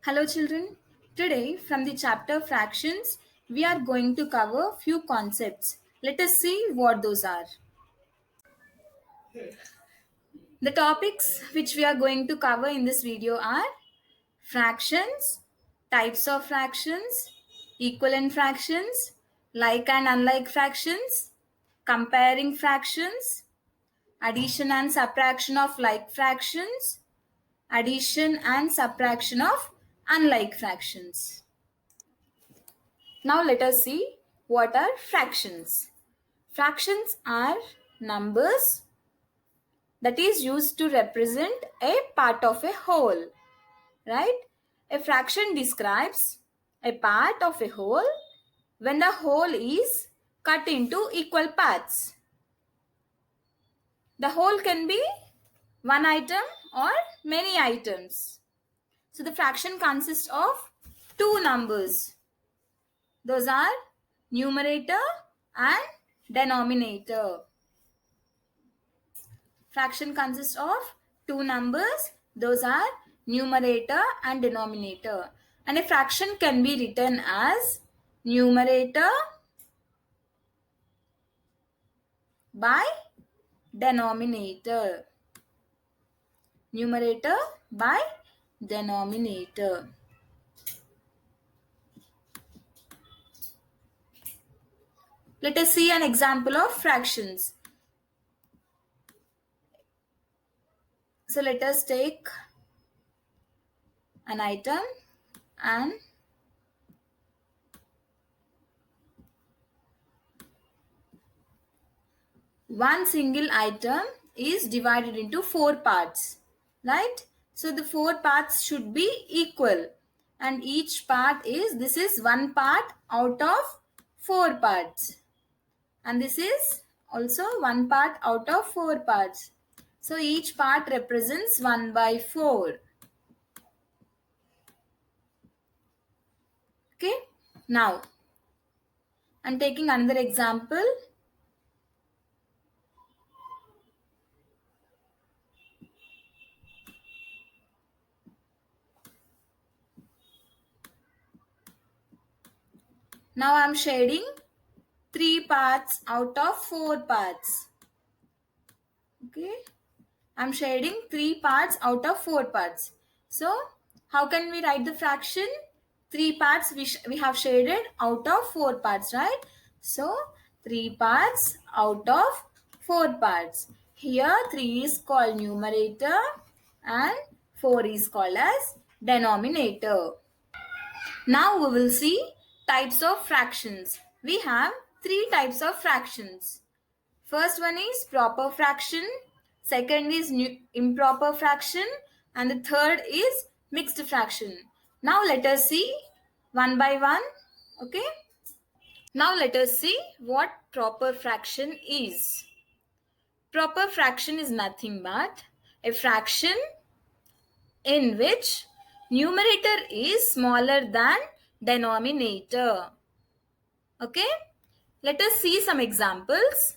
Hello children. Today from the chapter fractions we are going to cover few concepts. Let us see what those are. The topics which we are going to cover in this video are fractions, types of fractions, equivalent fractions, like and unlike fractions, comparing fractions, addition and subtraction of like fractions, addition and subtraction of unlike fractions. Now let us see what are fractions. Fractions are numbers that is used to represent a part of a whole, right? A fraction describes a part of a whole when the whole is cut into equal parts. The whole can be one item or many items. So the fraction consists of two numbers. Those are numerator and denominator. Fraction consists of two numbers. Those are numerator and denominator. And a fraction can be written as numerator by denominator. Numerator by denominator. Let us see an example of fractions. So let us take an item and one single item is divided into four parts, right? So the four parts should be equal, and each part is, this is one part out of four parts, and this is also one part out of four parts. So each part represents 1 by 4. Okay, now I'm taking another example. Now I'm shading 3 parts out of 4 parts. Okay, I'm shading 3 parts out of 4 parts. So how can we write the fraction? 3 parts we have shaded out of 4 parts, right? So 3 parts out of 4 parts. Here 3 is called numerator and 4 is called as denominator. Now we will see types of fractions. We have 3 types of fractions. First one is proper fraction, second is improper fraction, and the third is mixed fraction. Now let us see one by one. Okay. Now let us see what proper fraction is. Proper fraction is nothing but a fraction in which numerator is smaller than denominator. Okay. Let us see some examples.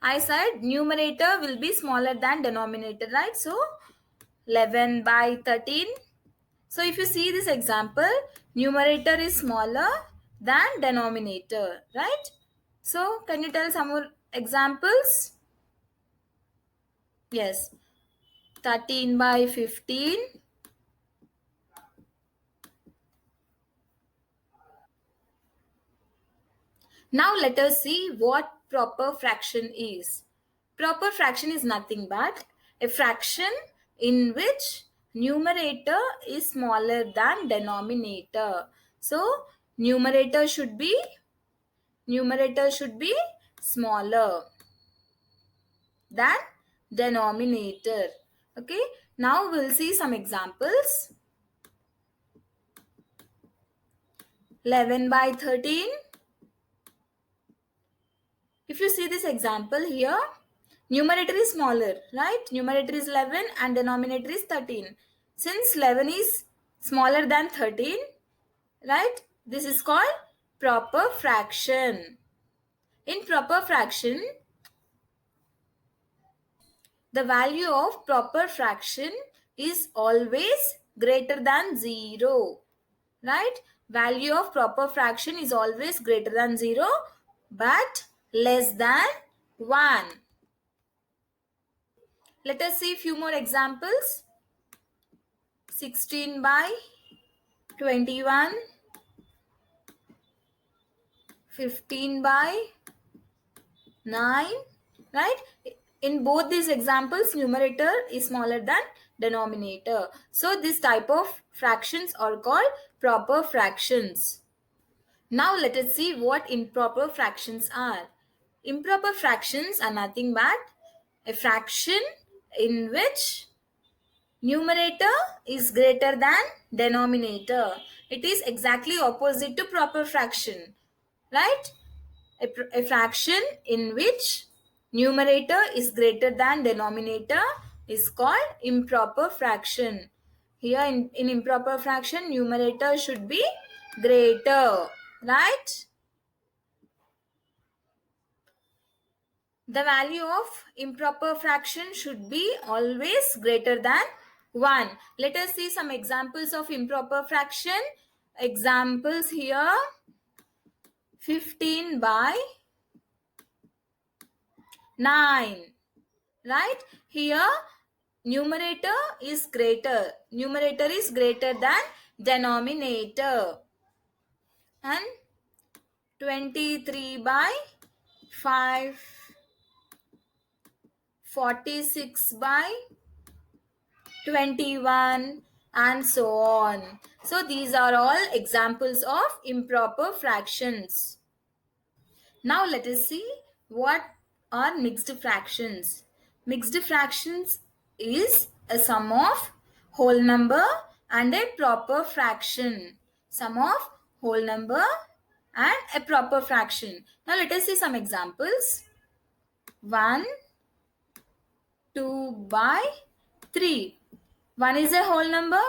I said numerator will be smaller than denominator, right? So 11 by 13. So if you see this example, numerator is smaller than denominator, right? So can you tell some more examples? Yes, 13 by 15. Now let us see what proper fraction is. Proper fraction is nothing but a fraction in which numerator is smaller than denominator. So numerator should be smaller than denominator. Okay, now we'll see some examples. 11 by 13. If you see this example here, numerator is smaller, right? Numerator is 11 and denominator is 13. Since 11 is smaller than 13, right? This is called proper fraction. In proper fraction, The value of proper fraction is always greater than 0. Right? Value of proper fraction is always greater than 0 but less than 1. Let us see few more examples. 16 by 21, 15 by 9, right? In both these examples, numerator is smaller than denominator. So this type of fractions are called proper fractions. Now let us see what improper fractions are. Improper fractions are nothing but a fraction in which numerator is greater than denominator. It is exactly opposite to proper fraction, right? A fraction in which numerator is greater than denominator is called improper fraction. Here in improper fraction, numerator should be greater, right? The value of improper fraction should be always greater than 1. Let us see some examples of improper fraction. Examples here. 15 by 9. Right? Here numerator is greater. Numerator is greater than denominator. And 23 by 5. 46 by 21 and so on. So these are all examples of improper fractions. Now let us see what are mixed fractions. Mixed fractions is a sum of whole number and a proper fraction. Sum of whole number and a proper fraction. Now let us see some examples. 1, 2 by 3. 1 is a whole number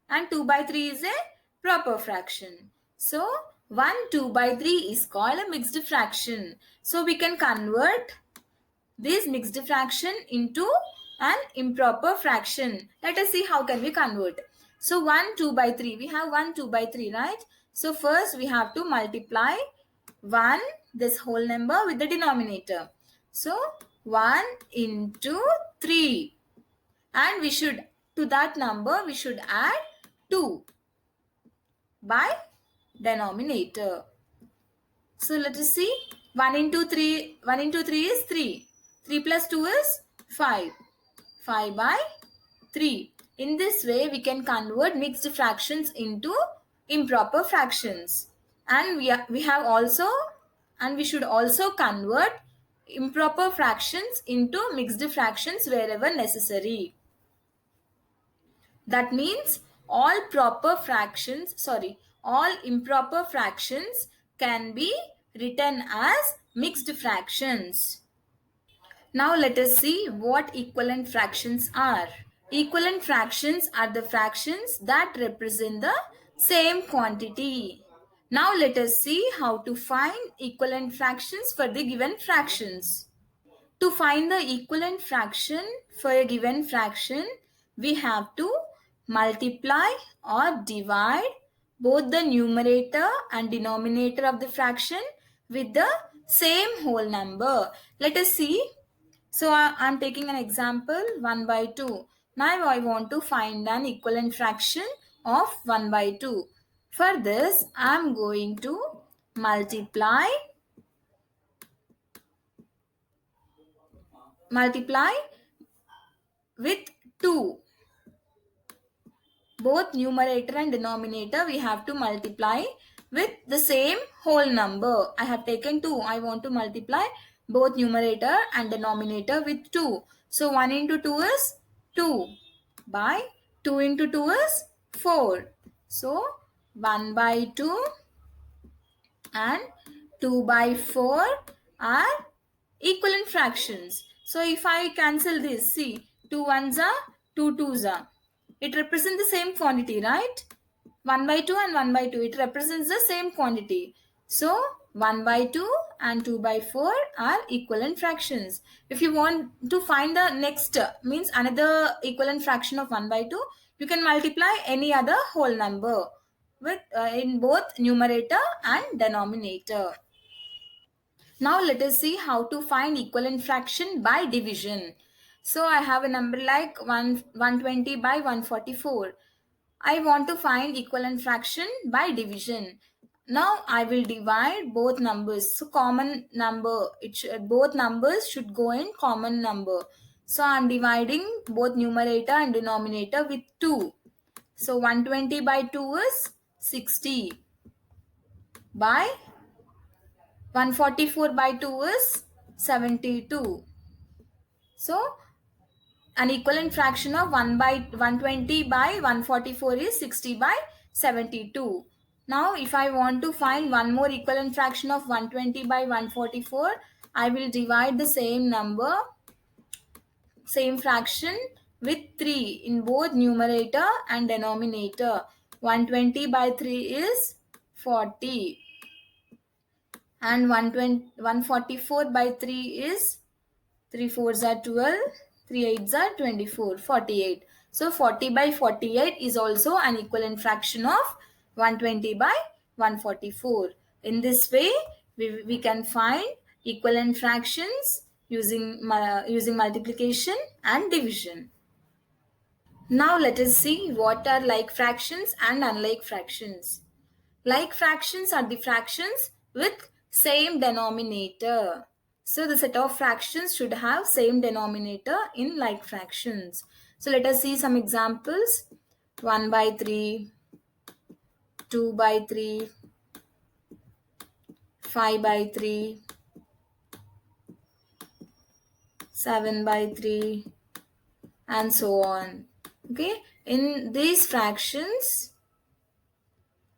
and 2 by 3 is a proper fraction. So 1, 2 by 3 is called a mixed fraction. So we can convert this mixed fraction into an improper fraction. Let us see how can we convert. So 1, 2 by 3. We have 1, 2 by 3, right? So first we have to multiply 1, this whole number, with the denominator. So 1 into 3. And we should, to that number, we should add 2 by denominator. So let us see. 1 into 3 is 3. 3 plus 2 is 5. 5 by 3. In this way, we can convert mixed fractions into improper fractions. And we should also convert improper fractions into mixed fractions wherever necessary. That means all improper fractions can be written as mixed fractions. Now let us see what equivalent fractions are. Equivalent fractions are the fractions that represent the same quantity. Now let us see how to find equivalent fractions for the given fractions. To find the equivalent fraction for a given fraction, we have to multiply or divide both the numerator and denominator of the fraction with the same whole number. Let us see. So I am taking an example, 1 by 2. Now I want to find an equivalent fraction of 1 by 2. For this, I am going to multiply with 2. Both numerator and denominator we have to multiply with the same whole number. I have taken 2. I want to multiply both numerator and denominator with 2. So 1 into 2 is 2 by 2 into 2 is 4. So 1 by 2 and 2 by 4 are equivalent fractions. So if I cancel this, see, 2 ones are 2 twos are. It represents the same quantity, right? 1 by 2 and 1 by 2. It represents the same quantity. So 1 by 2 and 2 by 4 are equivalent fractions. If you want to find the next, means another equivalent fraction of 1 by 2, you can multiply any other whole number with in both numerator and denominator. Now let us see how to find equivalent fraction by division. So I have a number like 120 by 144. I want to find equivalent fraction by division. Now I will divide both numbers. So common number, both numbers should go in common number. So I am dividing both numerator and denominator with 2. So 120 by 2 is 60 by 144 by 2 is 72. So an equivalent fraction of 1 by 120 by 144 is 60 by 72. Now if I want to find one more equivalent fraction of 120 by 144, I will divide the same fraction with 3 in both numerator and denominator. 120 by 3 is 40 and 144 by 3 is 3 fours are 12, 3 eights are 24, 48. So 40 by 48 is also an equivalent fraction of 120 by 144. In this way, we can find equivalent fractions using multiplication and division. Now let us see what are like fractions and unlike fractions. Like fractions are the fractions with same denominator. So the set of fractions should have same denominator in like fractions. So let us see some examples. 1 by 3, 2 by 3, 5 by 3, 7 by 3, and so on. Okay, in these fractions,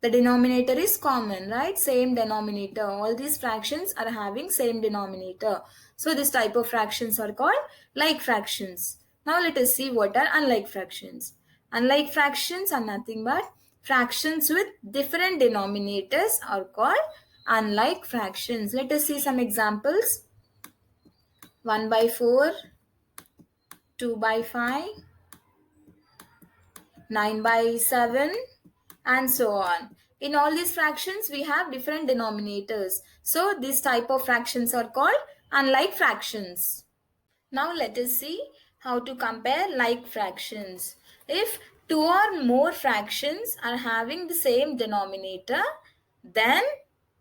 the denominator is common, right? Same denominator. All these fractions are having same denominator. So this type of fractions are called like fractions. Now let us see what are unlike fractions. Unlike fractions are nothing but fractions with different denominators are called unlike fractions. Let us see some examples. 1 by 4, 2 by 5, 9 by 7, and so on. In all these fractions, we have different denominators. So, this type of fractions are called unlike fractions. Now, let us see how to compare like fractions. If two or more fractions are having the same denominator, then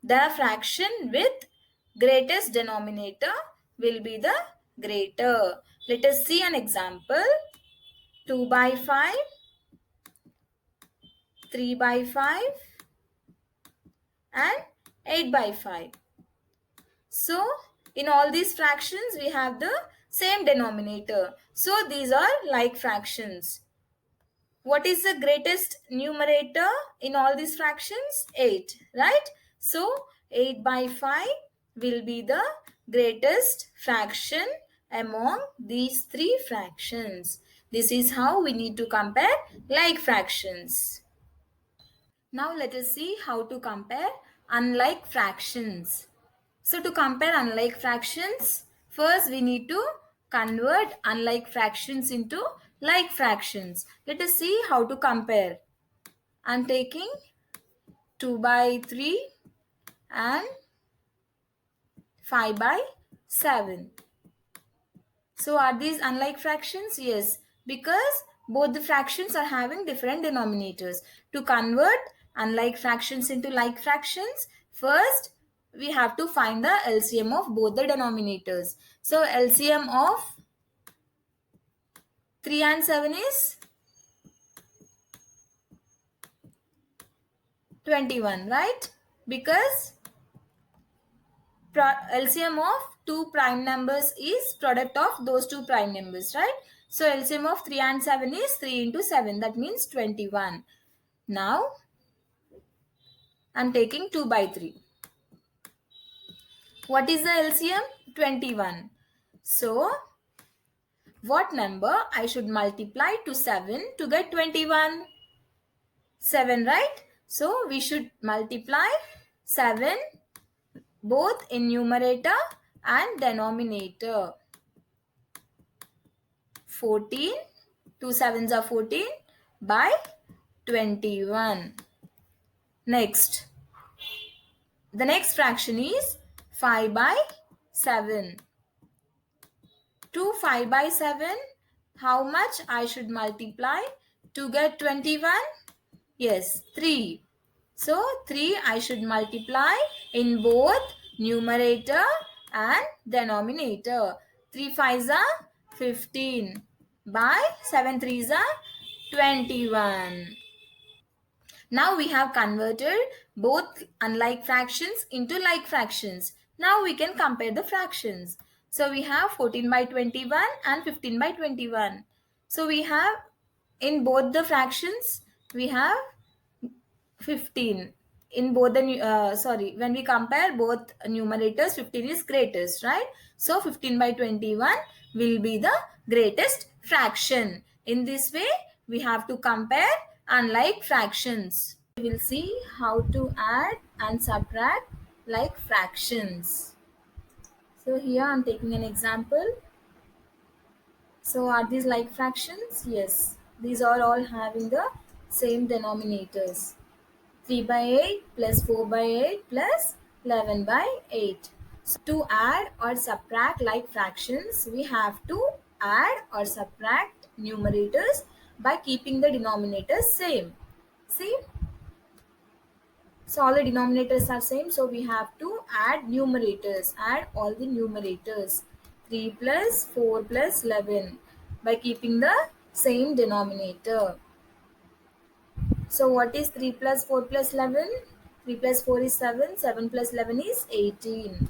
the fraction with greatest denominator will be the greater. Let us see an example. 2 by 5, 3 by 5, and 8 by 5. So, in all these fractions, we have the same denominator. So, these are like fractions. What is the greatest numerator in all these fractions? 8, right? So, 8 by 5 will be the greatest fraction among these three fractions. This is how we need to compare like fractions. Now let us see how to compare unlike fractions. So to compare unlike fractions, first we need to convert unlike fractions into like fractions. Let us see how to compare. I am taking 2 by 3 and 5 by 7. So are these unlike fractions? Yes, because both the fractions are having different denominators. To convert unlike fractions into like fractions, first we have to find the LCM of both the denominators. So LCM of 3 and 7 is 21, right? Because LCM of two prime numbers is product of those two prime numbers, right? So LCM of 3 and 7 is 3 into 7. That means 21. Now I'm taking 2 by 3. What is the LCM? 21. So what number I should multiply to 7 to get 21? 7, right? So we should multiply 7 both in numerator and denominator. 14, 2 sevens are 14 by 21. Next, the next fraction is 5 by 7. To 5 by 7, how much I should multiply to get 21? Yes, 3. So 3 I should multiply in both numerator and denominator. 3 5s are 15 by 7 3s are 21. Now we have converted both unlike fractions into like fractions. Now we can compare the fractions. So we have 14 by 21 and 15 by 21. So we have in both the fractions we have 15 in both the when we compare both numerators, 15 is greatest, right? So 15 by 21 will be the greatest fraction. In this way we have to compare unlike fractions. We will see how to add and subtract like fractions. So here I'm taking an example. So are these like fractions? Yes, these are all having the same denominators. 3 by 8 plus 4 by 8 plus 11 by 8. So to add or subtract like fractions, we have to add or subtract numerators by keeping the denominators same. See? So all the denominators are same. So we have to add numerators. Add all the numerators. 3 plus 4 plus 11 by keeping the same denominator. So what is 3 plus 4 plus 11? 3 plus 4 is 7. 7 plus 11 is 18.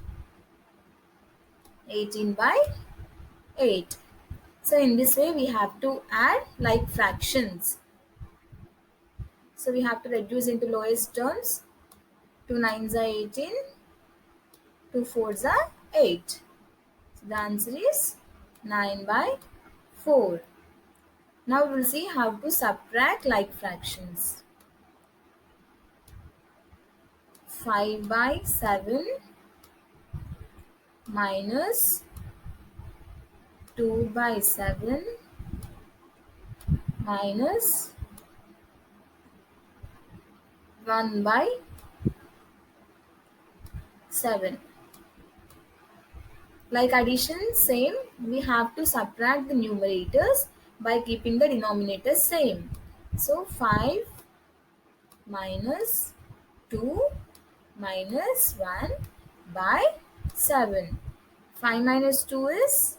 18 by 8. So in this way we have to add like fractions. So we have to reduce into lowest terms. 2 9s are 18. 2 4s are 8. So the answer is 9 by 4. Now we will see how to subtract like fractions. 5 by 7 minus 2 by 7 minus 1 by 7. Like addition, same. We have to subtract the numerators by keeping the denominators same. So 5 minus 2 minus 1 by 7. 5 minus 2 is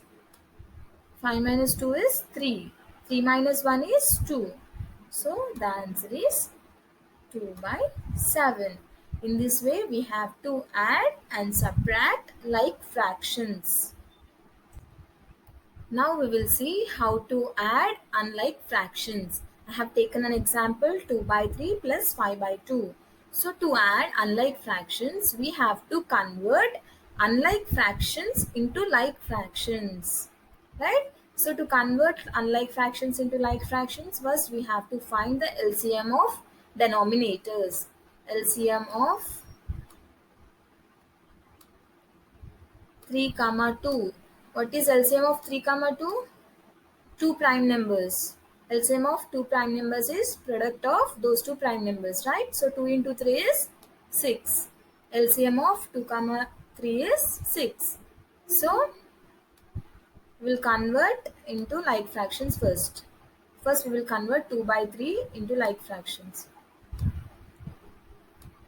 3. 3 minus 1 is 2. So the answer is 2 by 7. In this way we have to add and subtract like fractions. Now we will see how to add unlike fractions. I have taken an example 2 by 3 plus 5 by 2. So to add unlike fractions, we have to convert unlike fractions into like fractions. Right? So to convert unlike fractions into like fractions, first we have to find the LCM of denominators. LCM of 3 comma 2. What is LCM of 3 comma 2? Two prime numbers. LCM of two prime numbers is product of those two prime numbers, right? So 2 into 3 is 6. LCM of 2 comma 3 is 6. So we'll convert into like fractions first. First we will convert 2 by 3 into like fractions.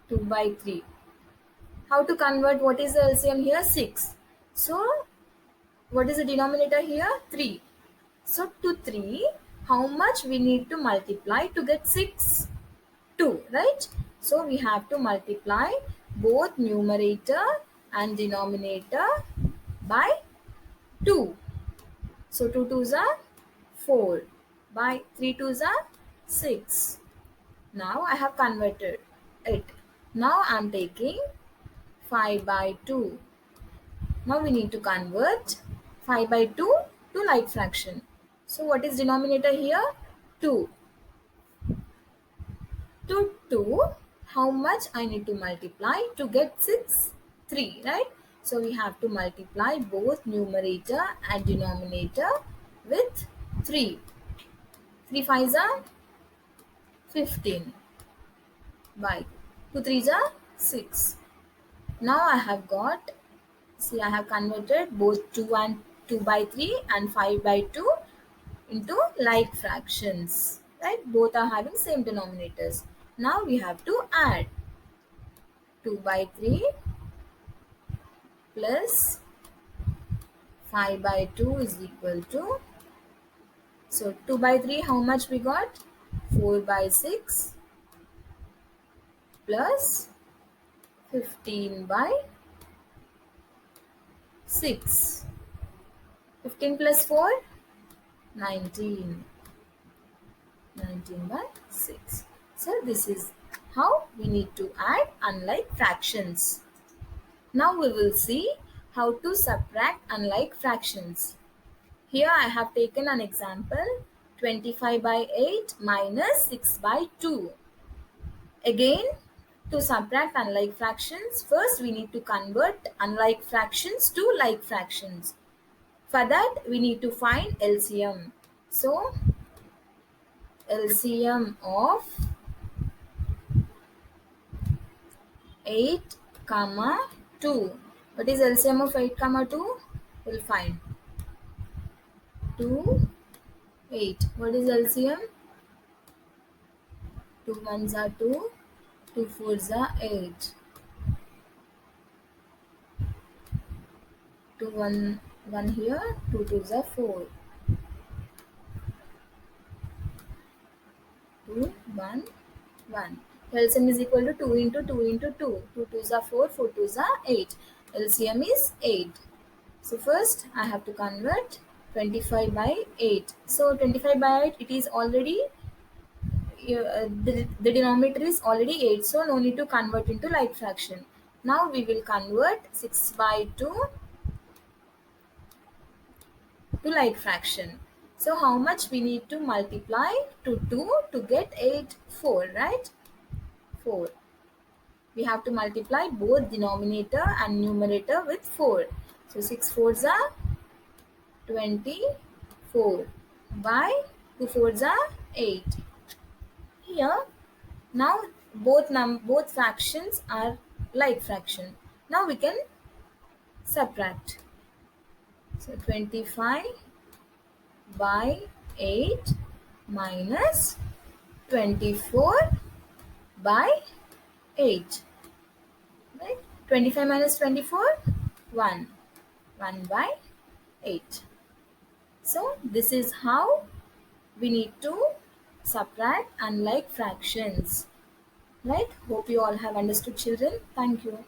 2 by 3. How to convert? What is the LCM here? 6. So what is the denominator here? 3. So to 3, how much we need to multiply to get 6? 2, right? So we have to multiply both numerator and denominator by 2. So 2 2s are 4 by 3 2s are 6. Now I have converted it. Now I am taking 5 by 2. Now we need to convert 5 by 2 to like fraction. So what is denominator here? 2. To 2, how much I need to multiply to get 6? 3, right? So we have to multiply both numerator and denominator with 3. 3 5s are 15 by 2 3s are 6. Now I have got, see, I have converted both 2 and 2 by 3 and 5 by 2 into like fractions, right? Both are having same denominators. Now we have to add 2 by 3 plus 5 by 2 is equal to, so 2 by 3, how much we got? 4 by 6 plus 15 by 6. 15 plus 4, 19. 19 by 6. So this is how we need to add unlike fractions. Now we will see how to subtract unlike fractions. Here I have taken an example, 25 by 8 minus 6 by 2. Again, to subtract unlike fractions, first we need to convert unlike fractions to like fractions. For that, we need to find LCM. So, LCM of 8 comma 2. What is LCM of 8 comma 2? We'll find 2, 8. What is LCM? 2 ones are 2, 2 fours are 8. 2 1 here, 2 twos are 4. 2 1 1. LCM is equal to 2 into 2 into 2. 2 twos are 4, 4 twos are 8. LCM is 8. So first I have to convert 25 by 8. So 25 by 8, it is already, the denominator is already 8. So no need to convert into like fraction. Now we will convert 6 by 2 to like fraction. So how much we need to multiply to 2 to get 8? 4, right? 4. We have to multiply both denominator and numerator with 4. So 6 fours are 24 by 2 fours are 8. Here, now both fractions are like fraction. Now we can subtract. So 25 by 8 minus 24 by 8. Right? 25 minus 24, 1. 1 by 8. So this is how we need to subtract unlike fractions. Right? Hope you all have understood, children. Thank you.